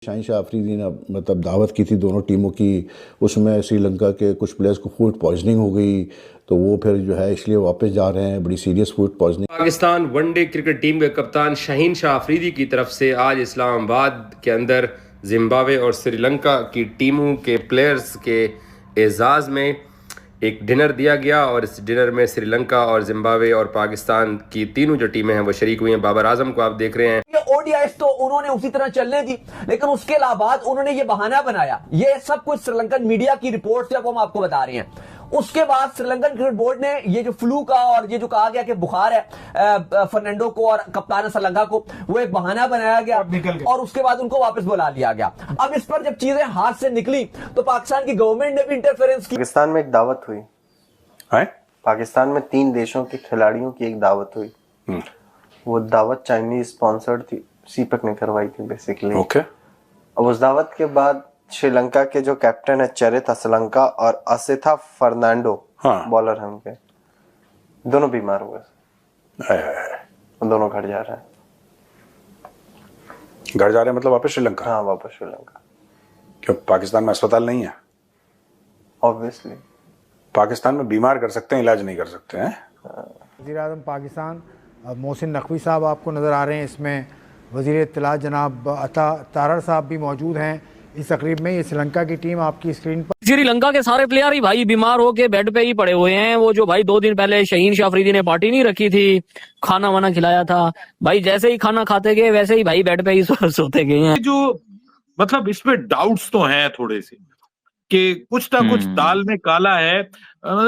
शाहीन शाह अफरीदी ने मतलब दावत की थी दोनों टीमों की। उसमें श्रीलंका के कुछ प्लेयर्स को फूड पॉइजनिंग हो गई, तो वो फिर जो है इसलिए वापस जा रहे हैं, बड़ी serious food poisoning. Pakistan one day cricket team के कप्तान शाहीन शाह अफरीदी की तरफ से आज इस्लामाबाद के अंदर जिम्बाब्वे और श्रीलंका की टीमों के प्लेयर्स के एजाज़ में एक डिनर दिया गया और इस डिनर में श्रीलंका और जिम्बाब्वे और पाकिस्तान की तीनों जो टीमें हैं वो शरीक हुई हैं। बाबर आजम को आप देख रहे हैं। ये ओडीआईस तो उन्होंने उसी तरह चलने दी, लेकिन उसके अलावा उन्होंने ये बहाना बनाया। ये सब कुछ श्रीलंकन मीडिया की रिपोर्ट से वो हम आपको बता रहे हैं। उसके बाद श्रीलंकन क्रिकेट बोर्ड ने ये जो फ्लू का और ये जो कहा गया कि बुखार है फर्नांडो को और कप्तान श्रीलंका को, वो एक बहाना बनाया गया और उसके बाद उनको वापस बुला लिया गया। अब इस पर जब चीजें हाथ से निकली तो पाकिस्तान की गवर्नमेंट ने भी इंटरफेरेंस की। पाकिस्तान में एक दावत हुई है। पाकिस्तान में 3 देशों के खिलाड़ियों की एक दावत हुई। वो दावत चाइनीज स्पॉन्सर्ड थी, सीपक ने करवाई थी बेसिकली। अब उस दावत के बाद श्रीलंका के जो कैप्टन है चरित असलंका और असिथा फर्नांडो, बॉलर हैं उनके, दोनों बीमार हुए। दोनों घर जा रहे हैं। घर जा रहे हैं मतलब वापस श्रीलंका? हाँ, वापस श्रीलंका। क्यों पाकिस्तान में अस्पताल नहीं है? ऑब्वियसली पाकिस्तान में बीमार कर सकते हैं, इलाज नहीं कर सकते हैं। वज़ीर-ए-आज़म पाकिस्तान मोहसिन नकवी साहब आपको नज़र आ रहे हैं। इसमें वज़ीर इत्तला जनाब अता तारड़ साहब भी मौजूद हैं इस तकरीब में। ये श्रीलंका की टीम आपकी स्क्रीन पर। श्रीलंका के सारे प्लेयर ही भाई बीमार होके बेड पे ही पड़े हुए हैं। वो जो भाई 2 दिन पहले शाहीन शाह अफरीदी ने पार्टी नहीं रखी थी, खाना वाना खिलाया था, भाई जैसे ही खाना खाते गए वैसे ही भाई बेड पे ही सोते गए हैं। जो मतलब इसमें डाउट्स तो हैं थोड़े से कि कुछ ना कुछ दाल में काला है।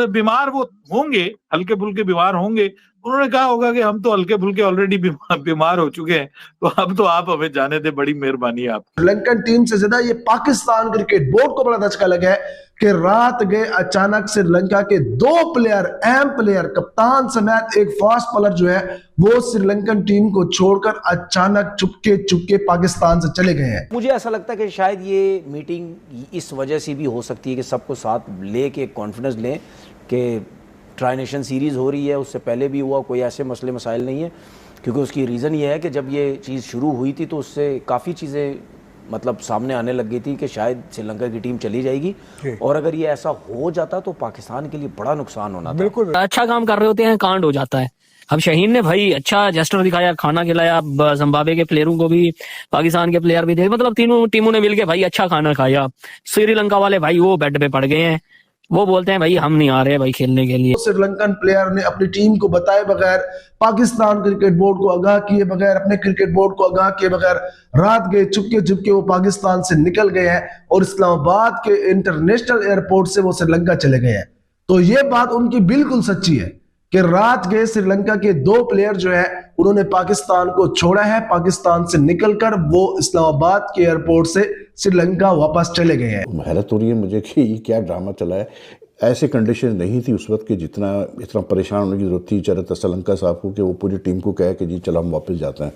बीमार वो होंगे, हल्के फुल्के बीमार होंगे। उन्होंने कहा होगा कि हम तो हल्के फुल्के ऑलरेडी बीमार हो चुके हैं, तो अब तो आप हमें जाने दे, बड़ी मेहरबानी आप। श्रीलंकन टीम से ज्यादा ये पाकिस्तान क्रिकेट बोर्ड को बड़ा धचका लगा है कि रात गए अचानक श्रीलंका के 2 प्लेयर, अहम प्लेयर, कप्तान समेत एक फास्ट बॉलर जो है वो श्रीलंकन टीम को छोड़कर अचानक चुपके पाकिस्तान से चले गए हैं। मुझे ऐसा लगता है कि शायद ये मीटिंग इस वजह से भी हो सकती है कि सबको साथ लेके कॉन्फिडेंस लें कि ट्राई नेशन सीरीज़ हो रही है, उससे पहले भी हुआ, कोई ऐसे मसले मसाइल नहीं है। क्योंकि उसकी रीज़न ये है कि जब ये चीज़ शुरू हुई थी तो उससे काफ़ी चीज़ें मतलब सामने आने लग गई थी कि शायद श्रीलंका की टीम चली जाएगी, और अगर ये ऐसा हो जाता तो पाकिस्तान के लिए बड़ा नुकसान होना था। बिल्कुल अच्छा काम कर रहे होते हैं, कांड हो जाता है। अब शाहीन ने भाई अच्छा जेस्टर दिखाया, खाना खिलाया, जिम्बाब्वे के प्लेयरों को भी, पाकिस्तान के प्लेयर भी थे, मतलब तीनों टीमों ने मिलके भाई अच्छा खाना खाया। श्रीलंका वाले भाई वो बेड पे पड़ गए हैं, वो बोलते हैं भाई हम नहीं आ रहे भाई खेलने के लिए। श्रीलंकन प्लेयर ने अपनी टीम को बताए बगैर, पाकिस्तान क्रिकेट बोर्ड को आगाह किए बगैर, अपने क्रिकेट बोर्ड को आगाह किए बगैर रात गए चुपके वो पाकिस्तान से निकल गए हैं और इस्लामाबाद के इंटरनेशनल एयरपोर्ट से वो श्रीलंका चले गए हैं। तो ये बात उनकी बिल्कुल सच्ची है कि रात गए श्रीलंका के 2 प्लेयर जो है उन्होंने पाकिस्तान को छोड़ा है। पाकिस्तान से निकलकर वो इस्लामाबाद के एयरपोर्ट से श्रीलंका वापस चले गए हैं। हैरत हो रही है मुझे कि ये क्या ड्रामा चला है। ऐसी कंडीशन नहीं थी उस वक्त कि इतना परेशान होने की जरूरत थी चरित असलंका साहब को कि वो पूरी टीम को कहे कि जी चलो हम वापस जाते हैं,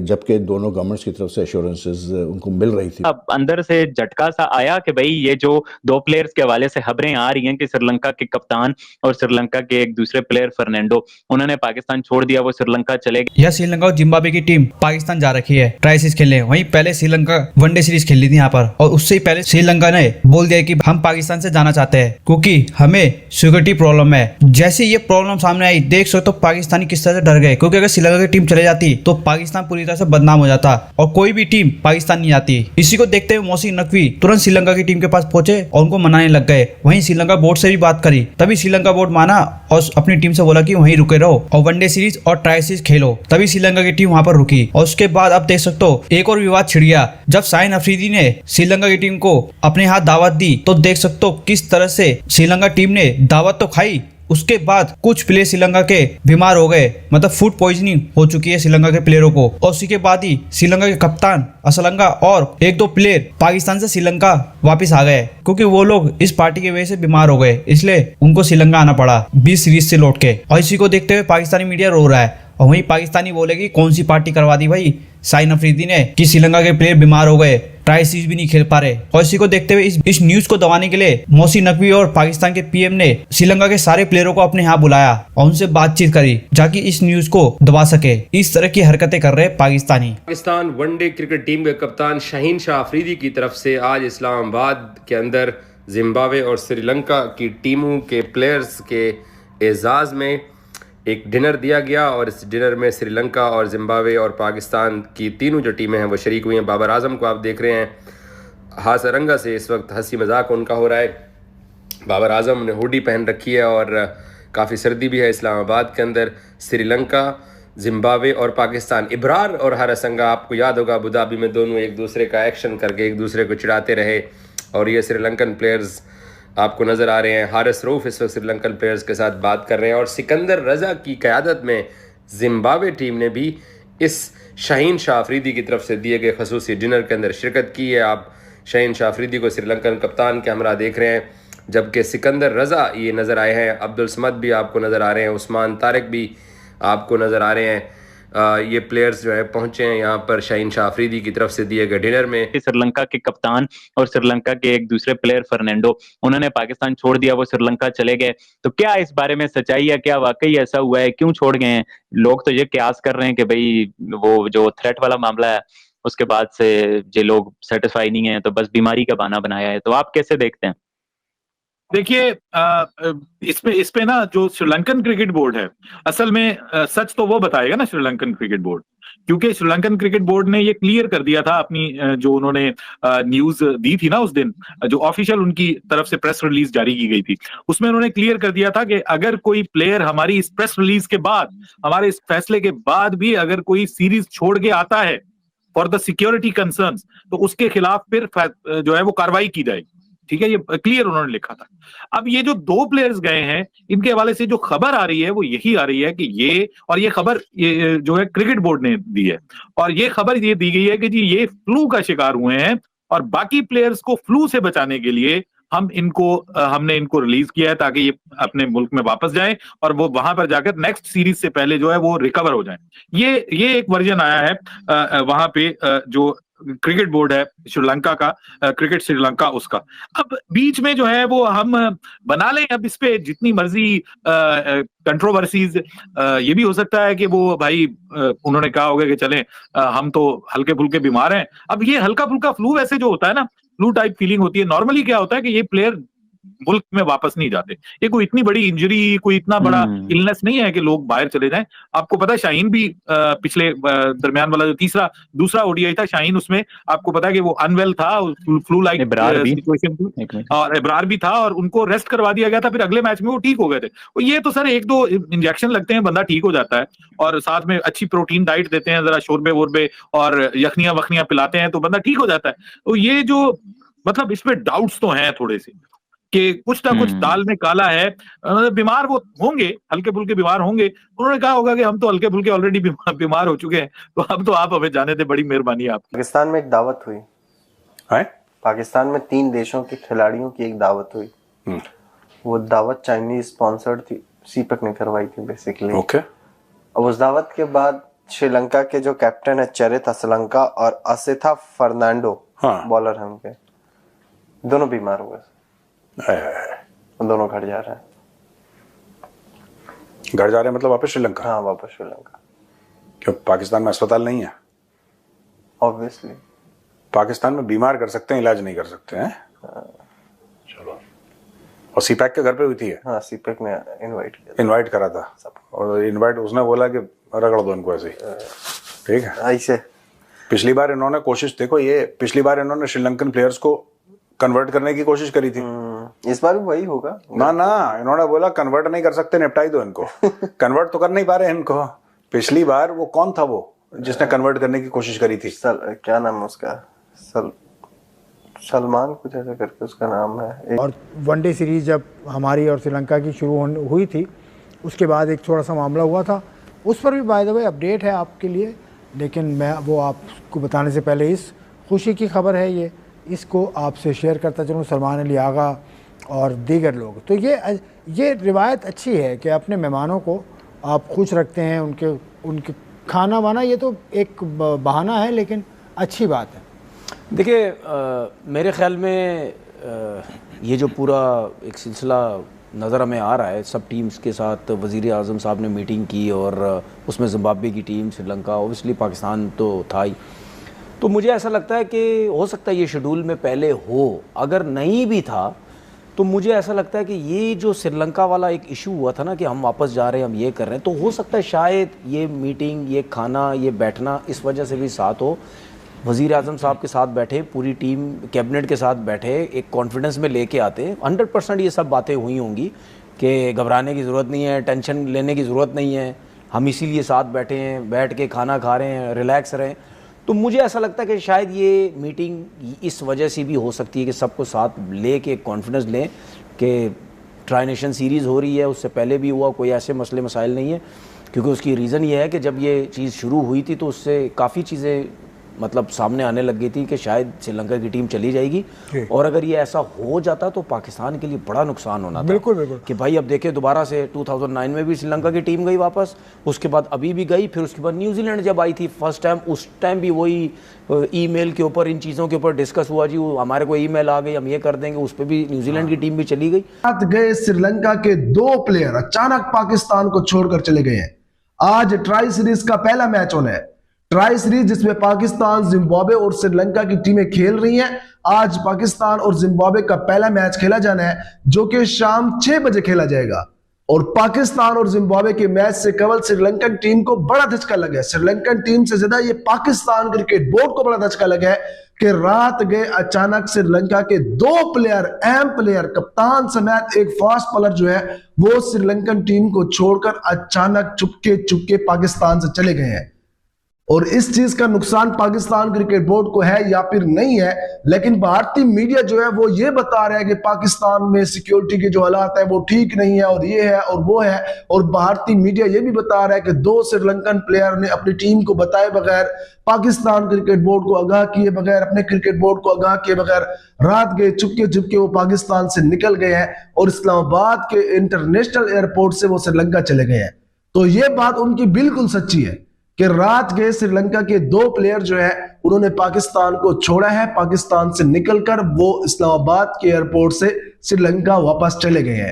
जबकि दोनों गवर्नमेंट्स की तरफ से एश्योरेंसेस उनको मिल रही थी। अब अंदर से झटका सा आया कि भाई ये जो 2 प्लेयर्स के हवाले से खबरें आ रही हैं कि श्रीलंका के कप्तान और श्रीलंका के एक दूसरे प्लेयर फर्नांडो, उन्होंने पाकिस्तान छोड़ दिया, वो श्रीलंका चले गए। यह श्रीलंका और जिम्बाब्वे की टीम पाकिस्तान जा रखी है ट्राई सीरीज खेलने। वहीं पहले श्रीलंका वनडे सीरीज खेल ली थी यहाँ पर, और उससे ही पहले श्रीलंका ने बोल दिया कि हम पाकिस्तान से जाना चाहते हैं क्योंकि हमें सिक्योरिटी प्रॉब्लम है। जैसे ये प्रॉब्लम सामने आई, देख सकते हो पाकिस्तानी किस तरह से डर गए, क्योंकि अगर श्रीलंका की टीम चले जाती तो पाकिस्तान पूरी तरह से बदनाम हो जाता और कोई भी टीम पाकिस्तान नहीं आती। इसी को देखते हुए मोहसिन नकवी तुरंत श्रीलंका की टीम के पास पहुंचे और उनको मनाने लग गए। वहीं श्रीलंका बोर्ड से भी बात करी, तभी श्रीलंका बोर्ड माना और अपनी टीम से बोला कि वहीं रुके रहो और वनडे सीरीज और ट्राई सीरीज खेलो। तभी श्रीलंका की टीम वहां पर रुकी और उसके बाद अब देख सकते हो एक और विवाद छिड़ गया जब शाहीन अफरीदी ने श्रीलंका की टीम को अपने हाथ दावत दी। तो देख सकते हो किस तरह से श्रीलंका टीम ने दावत तो खाई, उसके बाद कुछ प्लेयर श्रीलंका के बीमार हो गए, मतलब फूड पॉइजनिंग हो चुकी है श्रीलंका के प्लेयरों को। और उसी के बाद ही श्रीलंका के कप्तान असलंका और 1-2 प्लेयर पाकिस्तान से श्रीलंका वापस आ गए, क्योंकि वो लोग इस पार्टी की वजह से बीमार हो गए, इसलिए उनको श्रीलंका आना पड़ा 20 सीरीज से लौट के। और इसी को देखते हुए पाकिस्तानी मीडिया रो रहा है और वहीं पाकिस्तानी बोलेगी कौन सी पार्टी करवा दी भाई शाहीन अफरीदी ने कि श्रीलंका के प्लेयर बीमार हो गए। ट्राई सीरीज भी नहीं खेल पा रहे। और इसी को देखते हुए इस न्यूज को दबाने के लिए मोहसिन नकवी और पाकिस्तान के पीएम ने श्रीलंका के सारे प्लेयरों को अपने यहाँ बुलाया और उनसे बातचीत करी ताकि इस न्यूज को दबा सके। इस तरह की हरकतें कर रहे Pakistani. Pakistan one day cricket team के कप्तान शाहीन शाह अफरीदी की तरफ से आज इस्लामाबाद के अंदर जिम्बाब्वे और श्रीलंका की टीमों के प्लेयर्स के एजाज़ में एक डिनर दिया गया और इस डिनर में श्रीलंका और जिम्बाब्वे और पाकिस्तान की तीनों जो टीमें हैं वो शरीक हुई हैं। बाबर आजम को आप देख रहे हैं हासरंगा से इस वक्त हंसी मजाक उनका हो रहा है। बाबर आजम ने हुडी पहन रखी है और काफ़ी सर्दी भी है इस्लामाबाद के अंदर। श्रीलंका, जिम्बाब्वे और पाकिस्तान, इब्रार और हारसंगा, आपको याद होगा अबू धाबी में दोनों एक दूसरे का एक्शन करके एक दूसरे को चिढ़ाते रहे और ये श्रीलंकन प्लेयर्स आपको नज़र आ रहे हैं। हारिस रऊफ इस वक्त श्रीलंकन प्लेयर्स के साथ बात कर रहे हैं और सिकंदर रज़ा की क़यादत में जिम्बाब्वे टीम ने भी इस शाहीन शाह अफरीदी की तरफ से दिए गए खसूसी डिनर के अंदर शिरकत की है। आप शाहीन शाह अफरीदी को श्रीलंकन कप्तान के हमरा देख रहे हैं, जबकि सिकंदर रज़ा ये नज़र आए हैं, अब्दुल समद भी आपको नज़र आ रहे हैं, उस्मान तारिक भी आपको नज़र आ रहे हैं। ये प्लेयर्स जो है पहुंचे हैं यहाँ पर शाहीन शाह अफरीदी की तरफ से दिए गए डिनर में। श्रीलंका के कप्तान और श्रीलंका के एक दूसरे प्लेयर फर्नांडो, उन्होंने पाकिस्तान छोड़ दिया, वो श्रीलंका चले गए। तो क्या इस बारे में सच्चाई है, क्या वाकई ऐसा हुआ है, क्यों छोड़ गए हैं? लोग तो ये कयास कर रहे हैं कि भाई वो जो थ्रेट वाला मामला है उसके बाद से ये लोग सेटिस्फाई नहीं है, तो बस बीमारी का बहाना बनाया है। तो आप कैसे देखते हैं? देखिए, इस पे ना जो श्रीलंकन क्रिकेट बोर्ड है, असल में सच तो वो बताएगा ना श्रीलंकन क्रिकेट बोर्ड, क्योंकि श्रीलंकन क्रिकेट बोर्ड ने ये क्लियर कर दिया था अपनी जो उन्होंने न्यूज दी थी ना उस दिन, जो ऑफिशियल उनकी तरफ से प्रेस रिलीज जारी की गई थी, उसमें उन्होंने क्लियर कर दिया था कि अगर कोई प्लेयर हमारी इस प्रेस रिलीज के बाद, हमारे इस फैसले के बाद भी अगर कोई सीरीज छोड़ के आता है फॉर द सिक्योरिटी कंसर्न्स, तो उसके खिलाफ फिर जो है वो कार्रवाई की जाएगी। ठीक है, ये क्लियर उन्होंने लिखा था। अब ये जो दो प्लेयर्स गए हैं, इनके हवाले से जो खबर आ रही है वो यही आ रही है कि ये खबर जो है क्रिकेट बोर्ड ने दी है, और ये खबर ये दी गई है कि जी ये फ्लू का शिकार हुए हैं और बाकी प्लेयर्स को फ्लू से बचाने के लिए हमने इनको रिलीज किया है ताकि ये अपने मुल्क में वापस जाएं और वो वहां पर जाकर नेक्स्ट सीरीज से पहले जो है वो रिकवर हो जाएं। ये एक वर्जन आया है वहां पे जो क्रिकेट बोर्ड है श्रीलंका का, क्रिकेट श्रीलंका उसका। अब बीच में जो है वो हम बना लें अब इस पे जितनी मर्जी कंट्रोवर्सीज, ये भी हो सकता है कि वो भाई उन्होंने कहा होगा कि चलें हम तो हल्के फुल्के बीमार हैं। अब ये हल्का फुल्का फ्लू वैसे जो होता है ना, फ्लू टाइप फीलिंग होती है, नॉर्मली क्या होता है कि ये प्लेयर मुल्क में वापस नहीं जाते। ये कोई इतनी बड़ी इंजरी, कोई इतना बड़ा इलनेस नहीं है कि लोग बाहर चले जाएं। आपको पता है शाहीन भी पिछले दरमियान वाला जो दूसरा ओडीआई था, शाहीन उसमें आपको पता है कि वो अनवेल था, फ्लू लाइक सिचुएशन थी और इब्रार भी था और उनको रेस्ट करवा दिया गया था, फिर अगले मैच में वो ठीक हो गए थे। और ये तो सर 1-2 इंजेक्शन लगते हैं, बंदा ठीक हो जाता है, और साथ में अच्छी प्रोटीन डाइट देते हैं, जरा शोरबे वोरबे और यखनियां वखनियां पिलाते हैं तो बंदा ठीक हो जाता है। तो ये जो मतलब इसमें डाउट्स तो हैं थोड़े से कि कुछ ना कुछ दाल में काला है। बीमार वो होंगे, हल्के फुल्के बीमार होंगे, उन्होंने कहा होगा कि हम तो हल्के फुल्के ऑलरेडी बीमार हो चुके हैं, तो अब तो आप हमें जाने थे, बड़ी मेहरबानी आपकी। पाकिस्तान में एक दावत हुई है, पाकिस्तान में 3 देशों के खिलाड़ियों की एक दावत हुई। वो दावत चाइनीज स्पॉन्सर्ड थी, सीपक ने करवाई थी बेसिकली। ओके। अब उस दावत के बाद श्रीलंका के जो कैप्टन है चरित असलंका और असिथा फर्नांडो, बॉलर हैं उनके, दोनों बीमार हुए, दोनों घर जा रहे हैं। घर जा रहे हैं मतलब वापस श्रीलंका? हाँ, वापस श्रीलंका। क्यों, पाकिस्तान में अस्पताल नहीं है? ऑब्वियसली पाकिस्तान में बीमार कर सकते हैं, इलाज नहीं कर सकते हैं। चलो। और सीपैक के घर पे हुई थी? हाँ, सीपैक ने इनवाइट करा था, और इनवाइट उसने बोला कि रगड़ दो इनको ऐसे ही, ठीक है। ऐसे पिछली बार इन्होंने कोशिश, देखो ये पिछली बार इन्होंने श्रीलंकन प्लेयर्स को कन्वर्ट करने की कोशिश करी थी, इस बार भी वही होगा ना। इन्होंने बोला कन्वर्ट नहीं कर सकते, निपटाई दो इनको। कन्वर्ट तो कर नहीं पा रहे इनको। पिछली बार वो कौन था वो जिसने कन्वर्ट करने की कोशिश करी थी? क्या नाम है उसका, सलमान कुछ ऐसा करके उसका नाम है। और वनडे सीरीज जब हमारी और श्रीलंका की शुरू हुई थी, उसके बाद एक थोड़ा सा मामला हुआ था, उस पर भी बाय द वे अपडेट है आपके लिए, लेकिन मैं वो आपको बताने से पहले इस खुशी की खबर है, इसको आपसे शेयर करता चलूँ। सलमान अली आगा और दीगर लोग, तो ये रिवायत अच्छी है कि अपने मेहमानों को आप खुश रखते हैं, उनके खाना वाना, ये तो एक बहाना है लेकिन अच्छी बात है। देखिए मेरे ख्याल में ये जो पूरा एक सिलसिला नज़र हमें आ रहा है, सब टीम्स के साथ वज़ीर आज़म साहब ने मीटिंग की और उसमें ज़िम्बाब्वे की टीम, श्रीलंका, ओबियसली पाकिस्तान तो था ही। तो मुझे ऐसा लगता है कि हो सकता है ये शेड्यूल में पहले हो, अगर नहीं भी था तो मुझे ऐसा लगता है कि ये जो श्रीलंका वाला एक इशू हुआ था ना कि हम वापस जा रहे हैं, हम ये कर रहे हैं, तो हो सकता है शायद ये मीटिंग, ये खाना, ये बैठना इस वजह से भी साथ हो। वज़ीर आज़म साहब के साथ बैठे, पूरी टीम कैबिनेट के साथ बैठे, एक कॉन्फिडेंस में लेके आते। 100% ये सब बातें हुई होंगी कि घबराने की ज़रूरत नहीं है, टेंशन लेने की ज़रूरत नहीं है, हम इसीलिए साथ बैठे हैं, बैठ के खाना खा रहे हैं, रिलैक्स रहें। तो मुझे ऐसा लगता है कि शायद ये मीटिंग इस वजह से भी हो सकती है कि सबको साथ ले के कॉन्फिडेंस लें कि ट्राई नेशन सीरीज़ हो रही है, उससे पहले भी हुआ, कोई ऐसे मसले मसाइल नहीं है। क्योंकि उसकी रीज़न ये है कि जब ये चीज़ शुरू हुई थी तो उससे काफ़ी चीज़ें मतलब सामने आने लग गई थी कि शायद श्रीलंका की टीम चली जाएगी, और अगर ये ऐसा हो जाता तो पाकिस्तान के लिए बड़ा नुकसान होना था। बिल्कुल बिल्कुल कि भाई अब देखिए दोबारा से 2009 में भी श्रीलंका की टीम गई वापस, उसके बाद अभी भी गई, फिर उसके बाद न्यूजीलैंड जब आई थी फर्स्ट टाइम, उस टाइम भी वही ईमेल के ऊपर इन चीज़ों के ऊपर डिस्कस हुआ जी, हमारे को ईमेल आ गई, हम ये कर देंगे, उस पर भी न्यूजीलैंड की टीम भी चली गई। गए श्रीलंका के 2 प्लेयर अचानक पाकिस्तान को छोड़कर चले गए हैं। आज ट्राई सीरीज का पहला मैच होना है, ट्राई सीरीज जिसमें पाकिस्तान, जिम्बाब्वे और श्रीलंका की टीमें खेल रही हैं। आज पाकिस्तान और जिम्बाब्वे का पहला मैच खेला जाना है जो कि शाम 6 बजे खेला जाएगा, और पाकिस्तान और जिम्बाब्वे के मैच से केवल श्रीलंकन टीम को बड़ा धचका लगा है। श्रीलंकन टीम से ज्यादा ये पाकिस्तान क्रिकेट बोर्ड को बड़ा धचका लगा है कि रात गए अचानक श्रीलंका के 2 प्लेयर, अहम प्लेयर, कप्तान समेत एक फास्ट बॉलर जो है वो श्रीलंकन टीम को छोड़कर अचानक चुपके पाकिस्तान से चले गए हैं। और इस चीज का नुकसान पाकिस्तान क्रिकेट बोर्ड को है या फिर नहीं है, लेकिन भारतीय मीडिया जो है वो ये बता रहा है कि पाकिस्तान में सिक्योरिटी के जो हालात है वो ठीक नहीं है, और ये है और वो है। और भारतीय मीडिया ये भी बता रहा है कि 2 श्रीलंकन प्लेयर ने अपनी टीम को बताए बगैर, पाकिस्तान क्रिकेट बोर्ड को आगाह किए बगैर, अपने क्रिकेट बोर्ड को आगाह किए बगैर रात गए चुपके वो पाकिस्तान से निकल गए हैं और इस्लामाबाद के इंटरनेशनल एयरपोर्ट से वो श्रीलंका चले गए हैं। तो ये बात उनकी बिल्कुल सच्ची है कि रात गए श्रीलंका के 2 प्लेयर जो है उन्होंने पाकिस्तान को छोड़ा है, पाकिस्तान से निकलकर वो इस्लामाबाद के एयरपोर्ट से श्रीलंका वापस चले गए हैं।